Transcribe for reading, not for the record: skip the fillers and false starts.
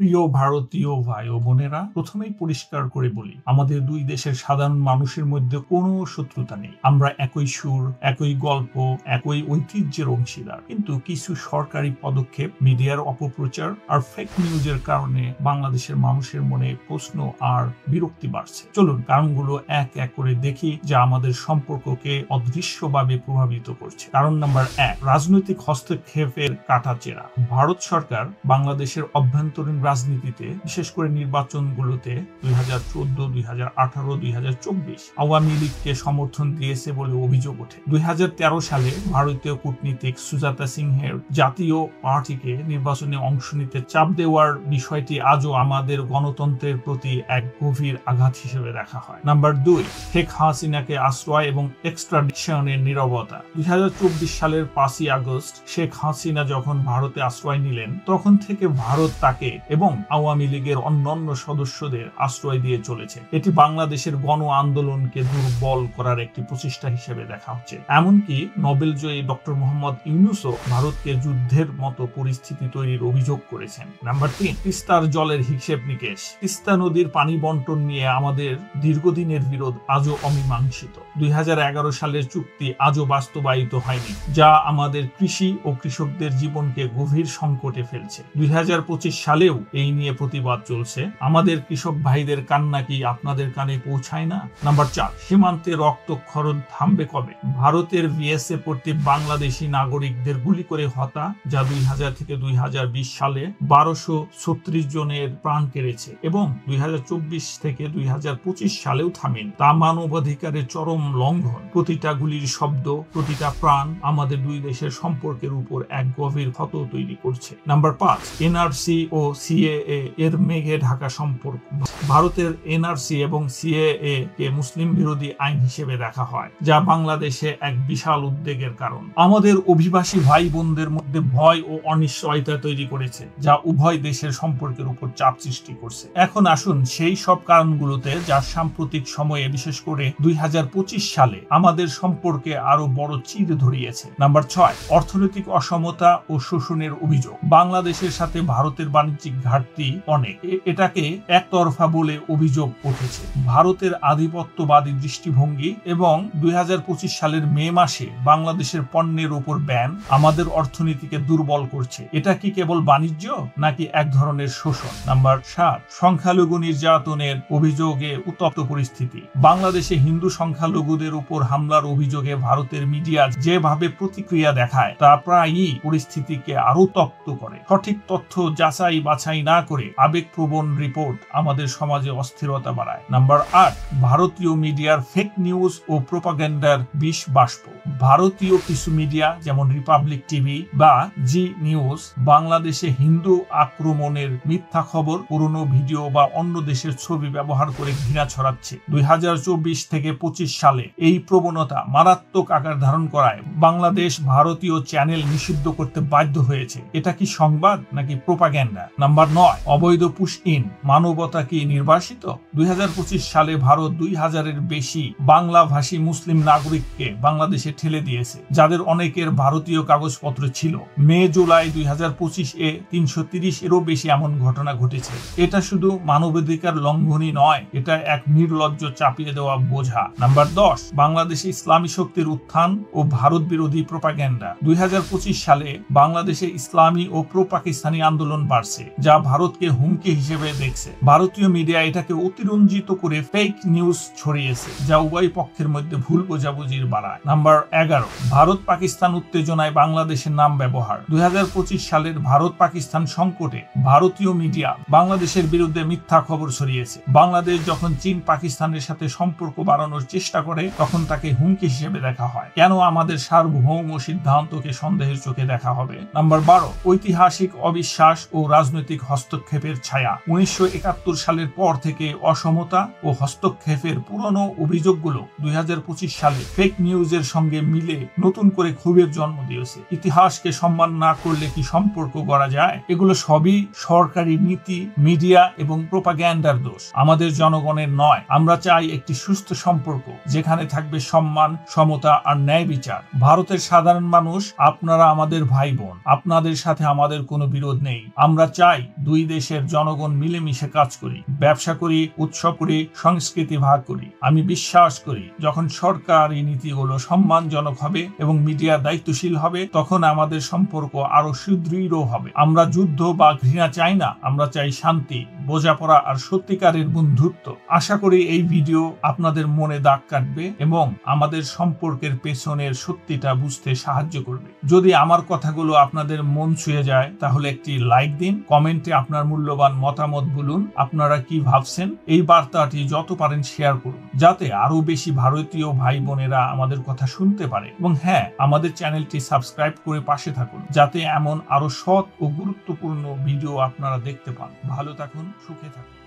প্রিয় ভারতীয় ভাই ও বোনেরা, প্রথমেই পরিষ্কার করে বলি, আমাদের দুই দেশের সাধারণ মানুষের মধ্যে কোনো শত্রুতা নেই। আমরা একই সুর, একই গল্প, একই ঐতিহ্যের অংশীদার। কিন্তু কিছু সরকারি পদক্ষেপ, মিডিয়ার অপপ্রচার আর ফেক নিউজের কারণে বাংলাদেশের মানুষের মনে প্রশ্ন আর বিরক্তি বাড়ছে। চলুন কারণগুলো এক এক করে দেখি, যা আমাদের সম্পর্ককে অদৃশ্যভাবে প্রভাবিত করছে। কারণ নাম্বার 1, রাজনৈতিক হস্তক্ষেপের কাটাছেঁড়া। ভারত সরকার বাংলাদেশের অভ্যন্তরীণ রাজনীতিতে, বিশেষ করে নির্বাচনগুলোতে 2014, 2018, 2024 আওয়ামী লীগকে সমর্থন দিয়েছে বলে অভিযোগ ওঠে। 2013 সালে ভারতীয় কূটনীতিক সুজাতা সিংহের জাতীয় পার্টিকে নির্বাচনে অংশ নিতে চাপ দেওয়ার বিষয়টি আজও আমাদের গণতন্ত্রের প্রতি এক গভীর আঘাত হিসেবে দেখা হয়। নাম্বার 2, শেখ হাসিনাকে আশ্রয় এবং এক্সট্রাডিশনের নীরবতা। 2024 সালের 5ই আগস্ট শেখ হাসিনা যখন ভারতে আশ্রয় নিলেন, তখন থেকে ভারত তাকে এবং আওয়ামী লীগের অন্যান্য সদস্যদের আশ্রয় দিয়ে চলেছে। এটি বাংলাদেশের গণ আন্দোলনকে দুর্বল করার একটি প্রচেষ্টা হিসেবে দেখা হচ্ছে। এমনকি নোবেলজয়ী ডক্টর মোহাম্মদ ইউনূসও ভারতকে যুদ্ধের মতো পরিস্থিতি তৈরির অভিযোগ করেছেন। নাম্বার 3, তিস্তার জলের হিসেব নিকেশ। তিস্তা নদীর পানি বন্টন নিয়ে আমাদের দীর্ঘদিনের বিরোধ আজও অমীমাংসিত। 2011 সালের চুক্তি আজও বাস্তবায়িত হয়নি, যা আমাদের কৃষি ও কৃষকদের জীবনকে গভীর সংকটে ফেলছে। 2025 সালেও এই নিয়ে প্রতিবাদ চলছে। আমাদের কৃষক ভাইদের কান্না কি আপনাদের কানে পৌঁছায় না? নাম্বার 4, সীমান্তে রক্তক্ষরণ থামবে কবে? ভারতের বিএসএফ প্রতি বাংলাদেশি নাগরিকদের গুলি করে হত্যা, যা 2000 থেকে 2020 সালে 1236 জনের প্রাণ কেড়েছে এবং 2024 থেকে 2025 সালেও থামেনি, তা মানবাধিকারের চরম লঙ্ঘন। প্রতিটা গুলির শব্দ, প্রতিটা প্রাণ আমাদের দুই দেশের সম্পর্কের উপর এক গভীর ক্ষত তৈরি করছে। নাম্বার 5, এনআরসি ও সিএএ এর মেঘে ঢাকা সম্পর্ক। ভারতের এনআরসি এবং সিএএ কে মুসলিম বিরোধী আইন হিসেবে দেখা হয়, যা বাংলাদেশে এক বিশাল উদ্বেগের কারণ। আমাদের অভিবাসী ভাই বোনদের মধ্যে ভয় ও অনিশ্চয়তা তৈরি করেছে, যা উভয় দেশের সম্পর্কের উপর চাপ সৃষ্টি করছে। এখন আসুন সেই সব কারণগুলোতে, যা সাম্প্রতিক সময়ে, বিশেষ করে 2025 সালে আমাদের সম্পর্কে আরো বড় চির ধরিয়েছে। নাম্বার 6, অর্থনৈতিক অসমতা ও শোষণের অভিযোগ। বাংলাদেশের সাথে ভারতের বাণিজ্যিক ঘাটতি অনেক, এটাকে একতরফা বলে অভিযোগ উঠেছে। ভারতের আধিপত্যবাদী দৃষ্টিভঙ্গি এবং 2025 সালের মে মাসে বাংলাদেশের পণ্যের উপর ব্যান আমাদের অর্থনীতিকে দুর্বল করছে। এটা কি কেবল বাণিজ্য নাকি এক ধরনের শোষণ? নাম্বার 7, সংখ্যালঘু নির্যাতনের অভিযোগে উত্তপ্ত পরিস্থিতি। বাংলাদেশে হিন্দু সংখ্যালঘুদের উপর হামলার অভিযোগে ভারতের মিডিয়া যেভাবে প্রতিক্রিয়া দেখায়, তা প্রায়ই পরিস্থিতিকে আরো তপ্ত করে। সঠিক তথ্য যাচাই বাছাই না করে আবেগপ্রবণ রিপোর্ট আমাদের সমাজে অস্থিরতা বাড়ায়। নাম্বার 8, ভারতীয় মিডিয়ার ফেক নিউজ ও প্রোপাগান্ডার বিষ বাষ্প। ভারতীয় কিছু মিডিয়া যেমন রিপাবলিক টিভি বা জি নিউজ বাংলাদেশে হিন্দু আক্রমণের মিথ্যা খবর, পুরনো ভিডিও বা অন্য দেশের ছবি ব্যবহার করে ঘৃণা ছড়াচ্ছে। 2024 থেকে 25 সালে এই প্রবণতা মারাত্মক আকার ধারণ করায় বাংলাদেশ ভারতীয় চ্যানেল নিষিদ্ধ করতে বাধ্য হয়েছে। এটা কি সংবাদ নাকি প্রোপাগান্ডা? নাম্বার 9, অবৈধ পুশ ইন। মানবতা কি নির্বাসিত? 2025 সালে ভারত 2000-এর বেশি বাংলাভাষী মুসলিম নাগরিককে বাংলাদেশে ঠেলে দিয়েছে, যাদের অনেকের ভারতীয় কাগজপত্র ছিল। মে জুলাই 2025-এ 330-এরও বেশি এমন ঘটনা ঘটেছে। এটা শুধু মানবাধিকার লঙ্ঘনই নয়, এটা এক নির্লজ্জ চাপিয়ে দেওয়া বোঝা। নাম্বার 10, বাংলাদেশে ইসলামী শক্তির উত্থান ও ভারত বিরোধী প্রোপাগান্ডা। 2025 সালে বাংলাদেশে ইসলামী ও প্রো পাকিস্তানি আন্দোলন বাড়ছে, যা ভারতকে হুমকি হিসেবে দেখছে। ভারতীয় মিডিয়া এটাকে অতিরঞ্জিত করে ফেক নিউজ ছড়িয়েছে, যা উভয় পক্ষের মধ্যে ভুল বোঝাবুঝির বাড়ায়। নাম্বার 11, ভারত পাকিস্তান উত্তেজনায় বাংলাদেশের নাম ব্যবহার। 2025 সালের ভারত পাকিস্তান সংকটে ভারতীয় মিডিয়া বাংলাদেশের বিরুদ্ধে মিথ্যা খবর ছড়িয়েছে। বাংলাদেশ যখন চীন পাকিস্তানের সাথে সম্পর্ক বাড়ানোর চেষ্টা করে, তখন তাকে হুমকি হিসেবে দেখা হয়। কেন আমাদের সার্বভৌম সিদ্ধান্তকে সন্দেহের চোখে দেখা হবে? নাম্বার 12, ঐতিহাসিক অবিশ্বাস ও রাজনৈতিক হস্তক্ষেপের ছায়া। 1971 সালের পর থেকে অসমতা ও হস্তক্ষেপের পুরনো অভিযোগগুলো 2025 সালে ফেক নিউজের সঙ্গে সঙ্গে মিলে নতুন করে ক্ষোভের জন্ম দিয়েছে। ইতিহাসকে সম্মান না করলে কি সম্পর্ক গড়া যায়? এগুলো সবই সরকারি নীতি, মিডিয়া এবং প্রোপাগ্যান্ডার দোষ, আমাদের জনগণের নয়। আমরা চাই একটি সুস্থ সম্পর্ক যেখানে থাকবে সম্মান, সমতা আর ন্যায় বিচার। ভারতের সাধারণ মানুষ, আপনারা আমাদের ভাই বোন, আপনাদের সাথে আমাদের কোনো বিরোধ নেই। আমরা চাই দুই দেশের জনগণ মিলেমিশে কাজ করি, ব্যবসা করি, উৎসব করি, সংস্কৃতি ভাগ করি। আমি বিশ্বাস করি যখন সরকার এই নীতিগুলো সম্মানজনক হবে এবং মিডিয়া দায়িত্বশীল হবে, তখন আমাদের সম্পর্ক আরো সুদৃঢ় হবে। আমরা যুদ্ধ বা ঘৃণা চাই না, আমরা চাই শান্তি, বোঝাপড়া আর সত্যিকারের বন্ধুত্ব। আশা করি এই ভিডিও আপনাদের মনে দাগ কাটবে এবং আমাদের সম্পর্কের পেছনের সত্যিটা বুঝতে সাহায্য করবে। যদি আমার কথাগুলো আপনাদের মন ছুঁয়ে যায় তাহলে একটি লাইক দিন, কমেন্টে আপনার মূল্যবান মতামত বলুন, আপনারা কি ভাবছেন। এই বার্তাটি যত পারেন শেয়ার করুন যাতে আরো বেশি ভারতীয় ভাই বোনেরা আমাদের কথা শুনতে পারে। এবং হ্যাঁ, আমাদের চ্যানেলটি সাবস্ক্রাইব করে পাশে থাকুন যাতে এমন আরো সৎ ও গুরুত্বপূর্ণ ভিডিও আপনারা দেখতে পান। ভালো থাকুন, সুখে থাকুন।